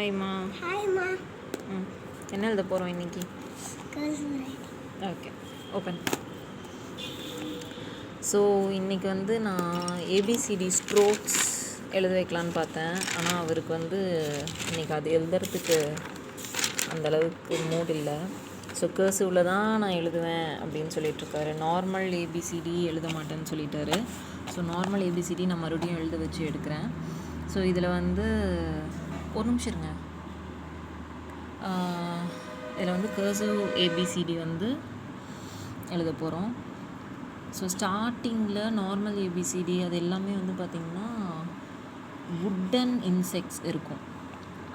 ஹாய்மா. ஹாய்மா. என்ன எழுத போகிறோம் இன்னைக்கு? Okay, open. ஸோ இன்றைக்கி வந்து நான் ஏபிசிடி ஸ்ட்ரோக்ஸ் எழுத வைக்கலான்னு பார்த்தேன். ஆனால் அவருக்கு வந்து இன்றைக்கி அது எழுதுறதுக்கு அந்தளவுக்கு மூட் இல்லை. ஸோ கர்சிவில் தான் நான் எழுதுவேன் அப்படின்னு சொல்லிகிட்ருக்காரு. நார்மல் ஏபிசிடி எழுத மாட்டேன்னு சொல்லிட்டாரு. ஸோ நார்மல் ஏபிசிடி நான் மறுபடியும் எழுத வச்சு எடுக்கிறேன். ஸோ இதில் வந்து ஒரு நிமிஷம் இருங்க. இதில் வந்து கர்சிவ் ஏபிசிடி வந்து எழுத போகிறோம். ஸோ ஸ்டார்டிங்கில் நார்மல் ஏபிசிடி அது எல்லாமே வந்து பார்த்திங்கன்னா வுட்டன் இன்செக்ட்ஸ் இருக்கும்.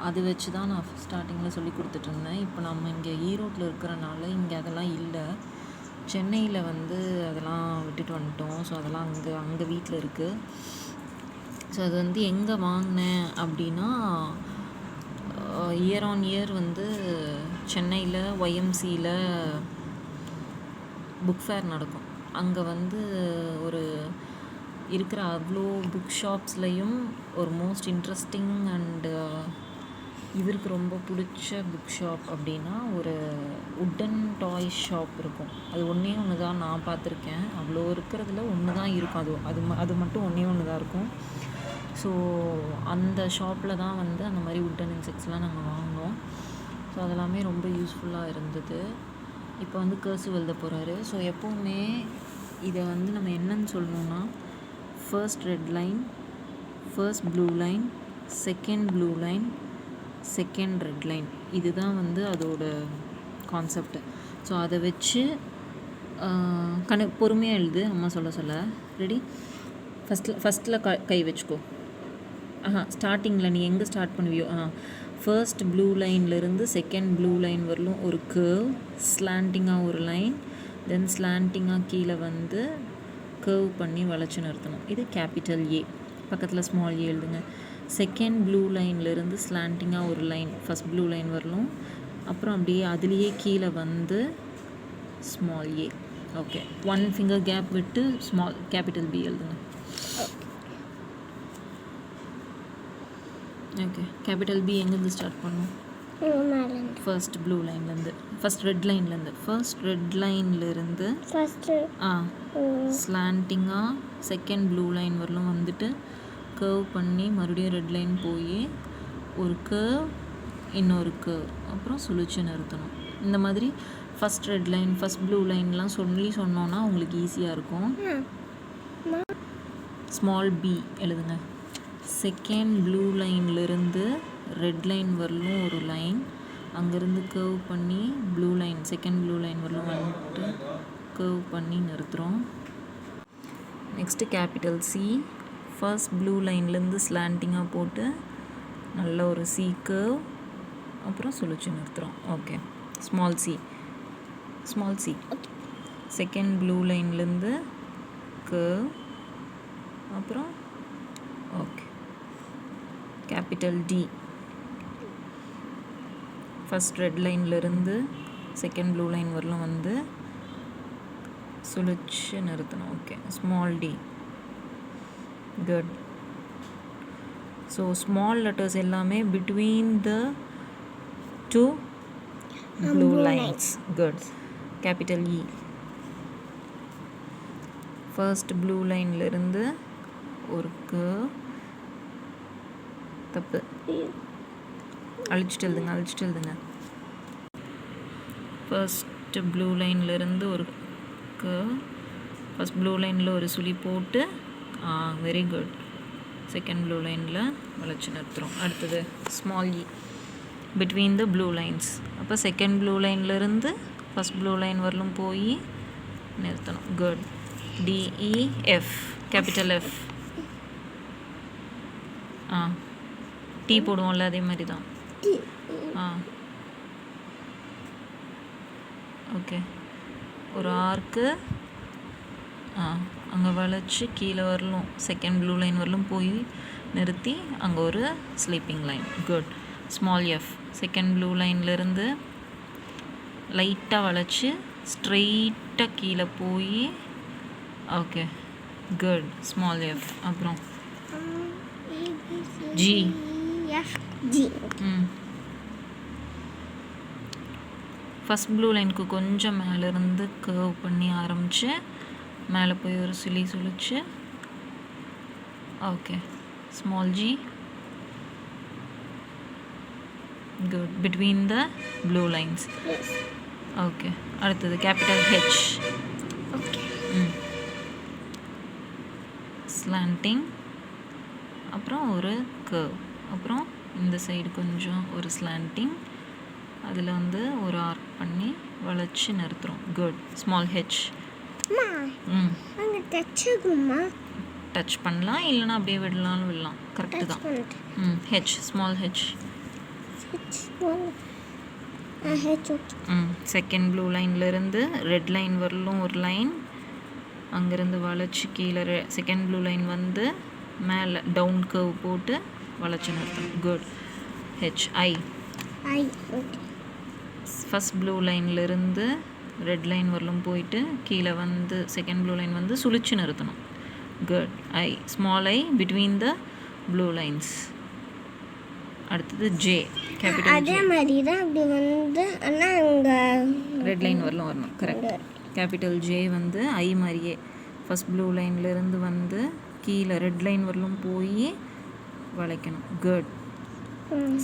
அது வச்சு தான் நான் ஸ்டார்டிங்கில் சொல்லி கொடுத்துட்ருந்தேன். இப்போ நம்ம இங்கே ஈரோட்டில் இருக்கிறனால இங்கே அதெல்லாம் இல்லை. சென்னையில் வந்து அதெல்லாம் விட்டுட்டு வந்துட்டோம். ஸோ அதெல்லாம் அங்கே வீட்டில் இருக்குது. ஸோ அது வந்து எங்கே வாங்கினேன் அப்படின்னா, இயர் ஆன் இயர் வந்து சென்னையில் ஒய்எம்சியில் புக் ஃபேர் நடக்கும். அங்கே வந்து ஒரு இருக்கிற அவ்வளோ புக் ஷாப்ஸ்லேயும் ஒரு மோஸ்ட் இன்ட்ரெஸ்டிங் அண்டு இவருக்கு ரொம்ப பிடிச்ச புக் ஷாப் அப்படின்னா ஒரு வுட்டன் டாய் ஷாப் இருக்கும். அது ஒன்றே ஒன்று தான் நான் பார்த்துருக்கேன். அவ்வளோ இருக்கிறதுல ஒன்று தான் இருக்கும். அது மட்டும் ஒன்றே ஒன்று தான் இருக்கும். ஸோ அந்த ஷாப்பில் தான் வந்து அந்த மாதிரி வுட்டன் இன்செக்ட்ஸ்லாம் நாங்கள் வாங்கினோம். ஸோ அதெல்லாமே ரொம்ப யூஸ்ஃபுல்லாக இருந்தது. இப்போ வந்து கர்சிவ் எழுத போகிறாரு. ஸோ எப்போவுமே இதை வந்து நம்ம என்னன்னு சொல்லணுன்னா, first red line, first blue line, second blue line, second red line, இதுதான் வந்து அதோட கான்செப்ட். ஸோ அதை வச்சு பொறுமையாக எழுது. அம்மா சொல்ல ரெடி. ஃபஸ்ட்டில் கை வச்சுக்கோ. ஸ்டார்டிங்கில் நீ எங்கே ஸ்டார்ட் பண்ணுவியோ ஃபர்ஸ்ட் ப்ளூ லைன்லேருந்து செகண்ட் ப்ளூ லைன் வரலும் ஒரு கர்வ், ஸ்லாண்டிங்காக ஒரு லைன், தென் ஸ்லாண்டிங்காக கீழே வந்து கர்வ் பண்ணி வளைச்சி நிறுத்தணும். இது கேபிட்டல் ஏ. பக்கத்தில் ஸ்மால் ஏ எழுதுங்க. செகண்ட் ப்ளூ லைன்லேருந்து ஸ்லாண்டிங்காக ஒரு லைன் ஃபஸ்ட் ப்ளூ லைன் வரலும், அப்புறம் அப்படியே அதுலேயே கீழே வந்து small A. Okay, 1 finger gap விட்டு ஸ்மால் கேபிட்டல் பி எழுதுங்க. ஓகே, கேபிட்டல் பி எங்கேருந்து ஸ்டார்ட் பண்ணும்? ஃபர்ஸ்ட் ப்ளூ லைன்லேருந்து, ஃபர்ஸ்ட் ரெட் லைன்லேருந்து, ஃபர்ஸ்ட் ரெட் லைன்லேருந்து ஸ்லாண்டிங்காக செகண்ட் ப்ளூ லைன் வரலும் வந்துட்டு கர்வ் பண்ணி மறுபடியும் ரெட் லைன் போய் ஒரு கர்வ், இன்னொரு கர்வ், அப்புறம் சுழிச்சு நிறுத்தணும். இந்த மாதிரி first red line, first blue லைன்லாம் சொன்னோன்னா உங்களுக்கு ஈஸியாக இருக்கும். ஸ்மால் பி எழுதுங்க. செகண்ட் ப்ளூ லைன்லேருந்து ரெட் லைன் வரலும் ஒரு லைன், அங்கேருந்து கர்வ் பண்ணி blue line, second blue line வரலும் வந்துட்டு கர்வ் பண்ணி நிறுத்துகிறோம். Next capital C, first blue லைன்லேருந்து ஸ்லாண்டிங்காக போட்டு நல்ல ஒரு சி கர்வ், அப்புறம் சுழிச்சு நிறுத்துகிறோம். Okay, small C, second blue லைன்லேருந்து கர்வ், அப்புறம் okay, capital D, first red லைன்லேருந்து செகண்ட் ப்ளூ லைன் வரலும் வந்து சுழிச்சு நிறுத்தணும். Okay, small D. Good. So small letters எல்லாமே between the 2 blue lines. Good. Capital E, first blue லைன்லேருந்து ஒரு கர்வ், தப்பு, அழிச்சிட்டு எழுதுங்க. ஃபர்ஸ்ட் ப்ளூ லைன்லேருந்து ஒரு கர்வ், ஃபர்ஸ்ட் ப்ளூ லைனில் ஒரு சுழி போட்டு வெரி குட், செகண்ட் ப்ளூ லைனில் வளைச்சி நிறுத்துகிறோம். அடுத்தது small E, between the blue lines. அப்போ செகண்ட் ப்ளூ லைன்லேருந்து ஃபஸ்ட் ப்ளூ லைன் வரலும் போய் நிறுத்தணும். Good. DEF, capital F. T போடுவோம்ல, அதே மாதிரி தான். ஓகே, ஒரு ஆர்க்கு அங்கே வளைச்சி கீழே வரலும் செகண்ட் ப்ளூ லைன் வரலும் போய் நிறுத்தி அங்கே ஒரு sleeping line. Good. Small F, second blue லைன்லேருந்து லைட்டாக வளைச்சி ஸ்ட்ரெயிட்டாக கீழே போய் ஓகே, குட். Small F. அப்புறம் ஜி, G. ஃபஸ்ட் ப்ளூ லைனுக்கு கொஞ்சம் மேலேருந்து கர்வ் பண்ணி ஆரம்பித்து மேலே போய் ஒரு சுழிச்சு okay small G good between the blue lines okay அடுத்தது கேபிட்டல் ஹெச் ஸ்லாண்டிங் அப்புறம் ஒரு கர்வ் அப்புறம் இந்த சைடு கொஞ்சம் ஒரு ஸ்லாண்டிங் அதில் வந்து ஒரு ஆர்க் பண்ணி வளைச்சி நிறுத்துகிறோம் குட் ஸ்மால் ஹெச் டச் பண்ணலாம் இல்லைனா அப்படியே விடலாம் கரெக்டு தான் H small H second blue லைன்லேருந்து ரெட் லைன் வரலும் ஒரு லைன் அங்கேருந்து வளைச்சி கீழே செகண்ட் ப்ளூ லைன் வந்து மேலே டவுன் கர்வ் போட்டு வளைச்சி நிறுத்தணும் good H I first blue லைன்லேருந்து ரெட் லைன் வரலும் போயிட்டு கீழே வந்து செகண்ட் ப்ளூ லைன் வந்து சுழிச்சு நிறுத்தணும் good I small I between the blue lines அடுத்தது ஜே கேபிட்டல் அதே மாதிரி தான் அப்படி வந்து ஆனால் அங்கே ரெட் லைன் வரணும் கரெக்ட் கேபிட்டல் ஜே வந்து ஐ மாதிரியே ஃபஸ்ட் ப்ளூ லைன்லேருந்து வந்து கீழே ரெட் லைன் வரலும் போய் வளைக்கணும் good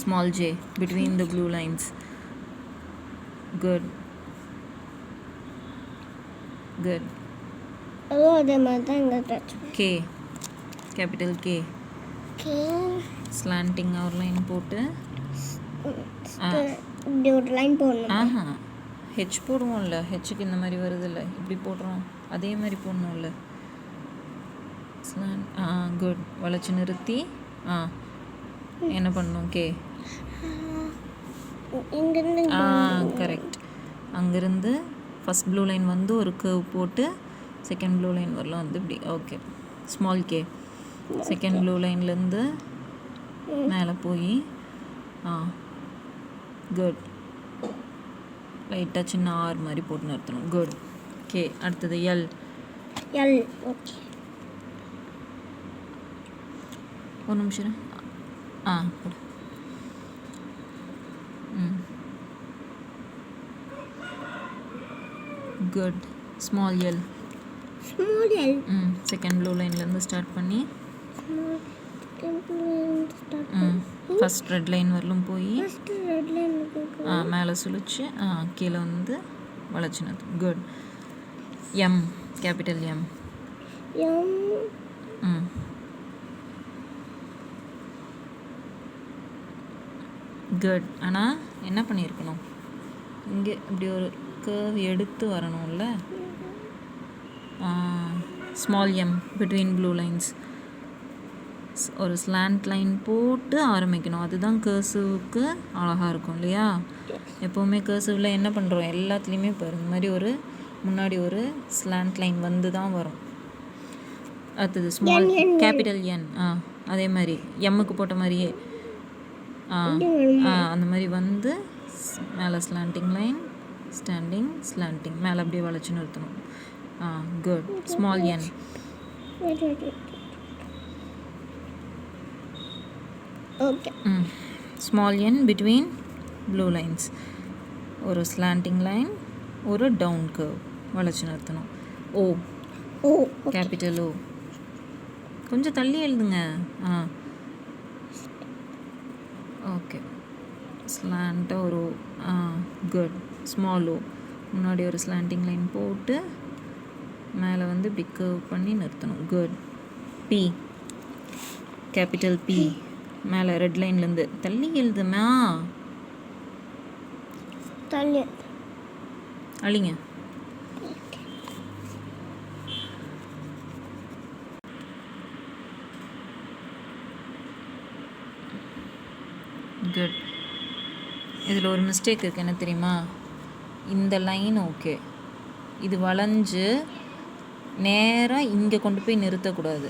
small J between the blue lines good அதே மாதிரி தான் இங்கே touch K capital K slanting ஒரு லைன் போட்டு இப்படி ஒரு லைன் போடணும் ஹெச் போடுவோம்ல ஹெச்சுக்கு இந்த மாதிரி வருதுல்ல இப்படி போடுறோம் அதே மாதிரி போடணும்ல குட் வளைச்சி நிறுத்தி என்ன பண்ணணும் கே கரெக்ட் அங்கேருந்து ஃபஸ்ட் ப்ளூ லைன் வந்து ஒரு கர்வ் போட்டு செகண்ட் ப்ளூ லைன் வரலாம் வந்து இப்படி okay small K second blue லைன்லேருந்து மேலே போய் குட் லைட்டாக சின்ன ஆர் மாதிரி போட்டு நிறுத்தணும் குட் கே அடுத்தது எல் ஓகே ஒரு நிமிஷம் போடு good small L second blue லைன்லேருந்து ஸ்டார்ட் பண்ணி ஃபஸ்ட் ரெட் லைன் வரலும் போய் மேலே சுழிச்சு கீழே வந்து வளைச்சினது good M capital M good ஆனால் என்ன பண்ணியிருக்கணும் இங்கே இப்படி ஒரு கர்வ் எடுத்து வரணும்ல small M between blue lines ஒரு ஸ்லாண்ட் லைன் போட்டு ஆரம்பிக்கணும் அதுதான் கர்சிவ்க்கு அழகாக இருக்கும் இல்லையா எப்போவுமே கர்சிவில் என்ன பண்ணுறோம் எல்லாத்துலேயுமே இப்போ இந்த மாதிரி ஒரு முன்னாடி ஒரு ஸ்லாண்ட் லைன் வந்து தான் வரும் அடுத்தது ஸ்மால் கேபிட்டல் என் அதே மாதிரி எம்முக்கு போட்ட மாதிரியே அந்த மாதிரி வந்து மேலே ஸ்லாண்டிங் லைன் ஸ்டாண்டிங் ஸ்லாண்டிங் மேலே அப்படியே வளைச்சி நிறுத்தணும் குட் ஸ்மால் என் ஓகே ஸ்மால் என் பிட்வீன் ப்ளூ லைன்ஸ் ஒரு ஸ்லாண்டிங் லைன் ஒரு டவுன் கர்வ் வளைச்சி நிறுத்தணும் ஓ கேபிட்டல் ஓ கொஞ்சம் தள்ளி எழுதுங்க ஓகே ஸ்லாண்ட்டாக ஒரு குட் ஸ்மால் ஓ முன்னாடி ஒரு ஸ்லாண்டிங் லைன் போட்டு மேலே வந்து இப்படி கர்வ் பண்ணி நிறுத்தணும் குட் பி கேபிட்டல் பி மேலே ரெட் லைன்லேருந்து தள்ளி எழுதுமா தள்ளி அழிங்க குட் இதில் ஒரு மிஸ்டேக் இருக்குது என்ன தெரியுமா இந்த லைன் ஓகே இது வளைஞ்சு நேராக இங்கே கொண்டு போய் நிறுத்தக்கூடாது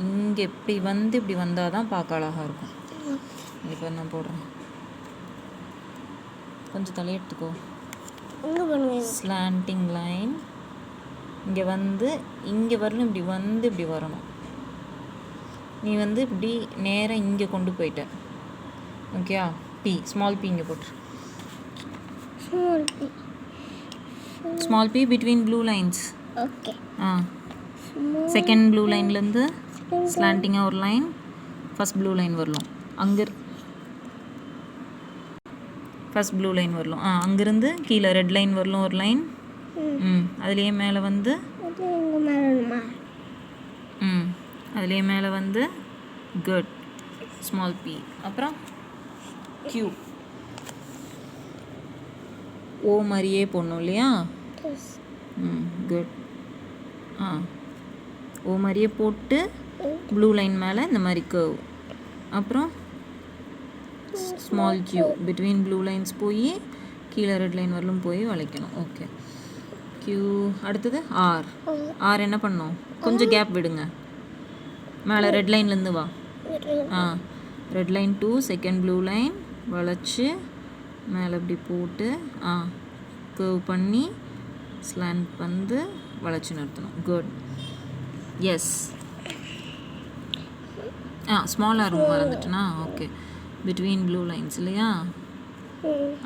இங்கே இப்படி வந்தால் தான் பார்க்க அழகாக இருக்கும் இப்போ நான் போடுறேன் கொஞ்சம் தலையெடுத்துக்கோ ஸ்லாண்டிங் லைன் இங்கே வந்து இங்கே வரணும் இப்படி வரணும் நீ வந்து இப்படி நேராக இங்கே கொண்டு போயிட்ட ஓகேயா பி ஸ்மால் பி இங்கே போட்டு small b between blue lines. Okay. Second blue லைன்லேருந்து ஸ்லாண்டிங்காக ஒரு லைன் ஃபஸ்ட் ப்ளூ லைன் வரலாம். ஃபஸ்ட் ப்ளூ லைன் வரலாம். அங்கேருந்து கீழே ரெட் லைன் வரலாம் ஒரு லைன். அதுலேயே மேலே வந்து அதுலேயே மேலே வந்து குட் ஸ்மால் பி. அப்புறம் கியூ ஓ மாதிரியே போடணும் இல்லையா? குட். ஓ மாதிரியே போட்டு ப்ளூ லைன் மேலே இந்த மாதிரி கர்வ். அப்புறம் small q between blue lines போய் கீழே ரெட் லைன் வரலும் போய் வளைக்கணும். ஓகே. கியூ. அடுத்தது ஆர். ஆர் என்ன பண்ணணும்? கொஞ்சம் கேப் விடுங்க. மேலே ரெட் லைன்லேருந்து வா. Red line to second blue line வளைச்சி மேலே இப்படி போட்டு கர்வ் பண்ணி ஸ்லாண்ட் வந்து வளைச்சி நிறுத்தணும். குட். எஸ். ஸ்மால் ஆர் மறந்துட்டுனா. ஓகே. பிட்வீன் ப்ளூ லைன்ஸ் இல்லையா?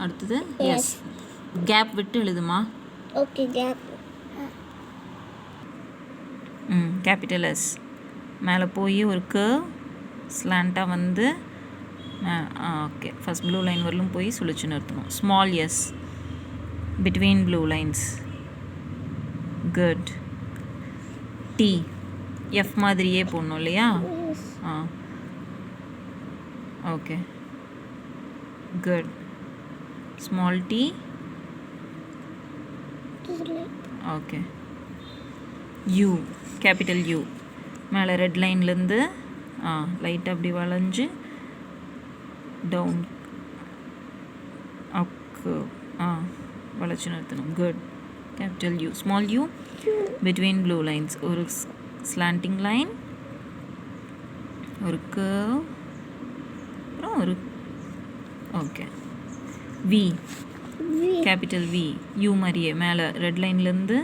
அடுத்தது எஸ். கேப் விட்டு எழுதுமா? ஓகே. கேப். Capital S. மேலே போய் ஒரு கர்வ் ஸ்லாண்டாக வந்து ஓகே ஃபஸ்ட் ப்ளூ லைன் வரலும் போய் சுழிச்சு நிறுத்தணும். Small s between blue lines. Good. T f மாதிரியே போடணும் இல்லையா? Okay. Good. Small t. Okay. U capital u மேலே ரெட் லைன்லேருந்து லைட்டாக அப்படி வளைஞ்சு டவுன் அக்கு வளைச்சி நிறுத்தணும். Good. Capital u. Small u between blue lines ஒரு ஸ்லாண்டிங் லைன் ஒரு கர்வ் அப்புறம் ஒரு okay. V capital v u மாதிரியே மேலே ரெட் லைன்லேருந்து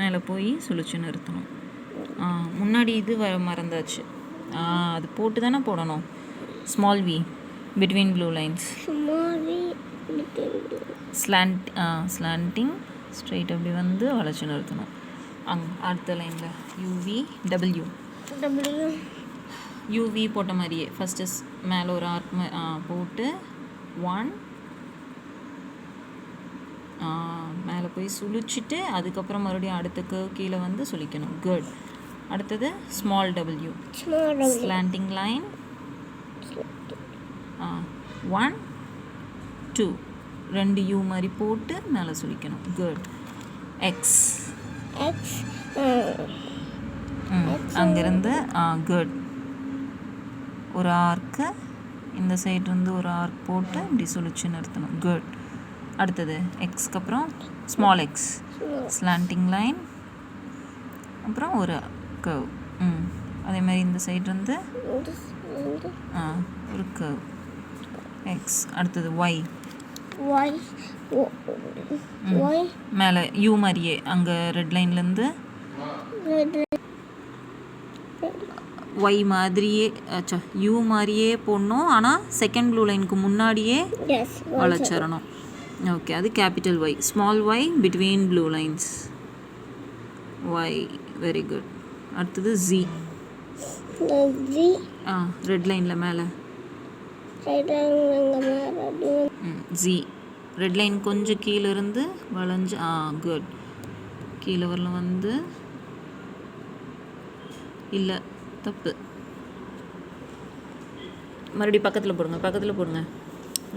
மேலே போய் சுழிச்சு நிறுத்தணும். முன்னாடி இது மறந்தாச்சு. அது போட்டு தானே போடணும். Small v between blue lines slanting straight அப்படி வந்து வளைச்சு நிறுத்தணும். அடுத்த லைனில் யூவி டபிள்யூ யூவி போட்ட மாதிரியே ஃபஸ்ட்டு மேலே ஒரு ஆர்க் போட்டு 1 மேலே போய் சுழிச்சிட்டு அதுக்கப்புறம் மறுபடியும் அடுத்த கர்வ் கீழே வந்து சுழிக்கணும். குட். அடுத்தது small W slanting line 1 2 2 you மாதிரி போட்டு மேலே சுழிக்கணும். குட். எக்ஸ் அங்கேருந்து குட் ஒரு ஆர்க்கு இந்த சைடு இருந்து ஒரு ஆர்க் போட்டு இப்படி சுழிச்சு நிறுத்தணும். குட். அடுத்தது எக்ஸ்க்கு அப்புறம் ஸ்மால் எக்ஸ் ஸ்லாண்டிங் லைன் அப்புறம் ஒரு கர்வ். அதே மாதிரி இந்த சைடு இருந்து ஒரு கர்வ் எக்ஸ். அடுத்தது ஒய் மேலே யூ மாதிரியே அங்கே ரெட் லைன்லேருந்து ஒய் மாதிரியே யூ மாதிரியே போடணும். ஆனால் செகண்ட் ப்ளூ லைனுக்கு முன்னாடியே வளைச்சிடணும். ஓகே. அது capital y. Small y between blue lines y. Very good. அடுத்தது ஜி ரெட் லைனில் மேலே ஜி ரெட் லைன் கொஞ்சம் கீழே இருந்து வளைஞ்சு குட் கீழே வரலாம் வந்து இல்லை தப்பு மறுபடியும் பக்கத்தில் போடுங்க.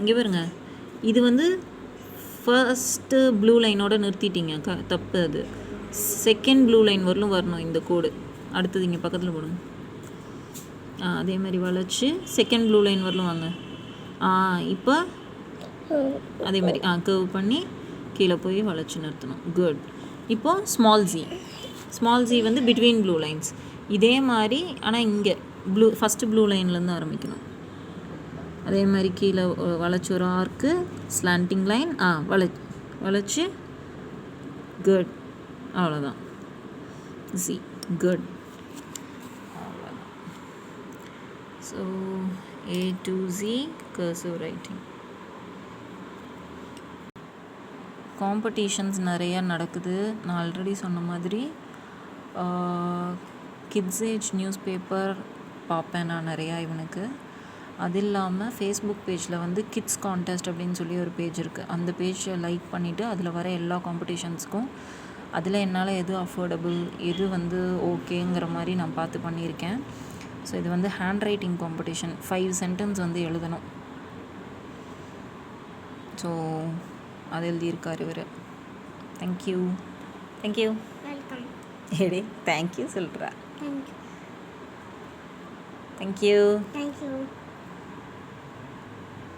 இங்கே பாருங்க இது வந்து ஃபர்ஸ்ட்டு ப்ளூ லைனோட நிறுத்திட்டீங்க. தப்பு. அது செகண்ட் ப்ளூ லைன் வரலும் வரணும் இந்த கோடு. அடுத்தது இங்கே பக்கத்தில் போடுங்க. அதே மாதிரி வளைச்சி செகண்ட் ப்ளூ லைன் வரலும் வாங்க. இப்போ அதே மாதிரி கர்வ் பண்ணி கீழே போய் வளைச்சி நிறுத்தணும். குட். இப்போது ஸ்மால் ஜி வந்து பிட்வீன் ப்ளூ லைன்ஸ் இதே மாதிரி. ஆனால் இங்கே ஃபஸ்ட்டு ப்ளூ லைன்லேருந்து ஆரம்பிக்கணும். அதே மாதிரி கீழே வளைச்சி ஒரு ஆர்க்கு ஸ்லாண்டிங் லைன் வளைச்சி குட். அவ்வளோதான். ஜி. குட். அவ்வளோதான். So A to Z cursive writing. Competitions நிறையா நடக்குது. நான் ஆல்ரெடி சொன்ன மாதிரி கிட்ஸ் ஏஜ் நியூஸ் பேப்பர் பார்ப்பேன் நான் நிறையா இவனுக்கு. அது இல்லாமல் ஃபேஸ்புக் பேஜில் வந்து கிட்ஸ் கான்டெஸ்ட் அப்படின்னு சொல்லி ஒரு பேஜ் இருக்குது. அந்த பேஜை லைக் பண்ணிவிட்டு அதில் வர எல்லா காம்படிஷன்ஸ்க்கும் அதில் என்னால் எது அஃபோர்டபுள் எது வந்து ஓகேங்கிற மாதிரி நான் பார்த்து பண்ணியிருக்கேன். ஸோ இது வந்து ஹேண்ட் ரைட்டிங் காம்படிஷன். 5 சென்டென்ஸ் வந்து எழுதணும். ஸோ அது எழுதியிருக்கார் இவர். தேங்க்யூ. தேங்க்யூ. வெல்கம். ஏடி தேங்க்யூ சொல்கிறா. தேங்க்யூ. தேங்க்யூ. தேங்க்யூ.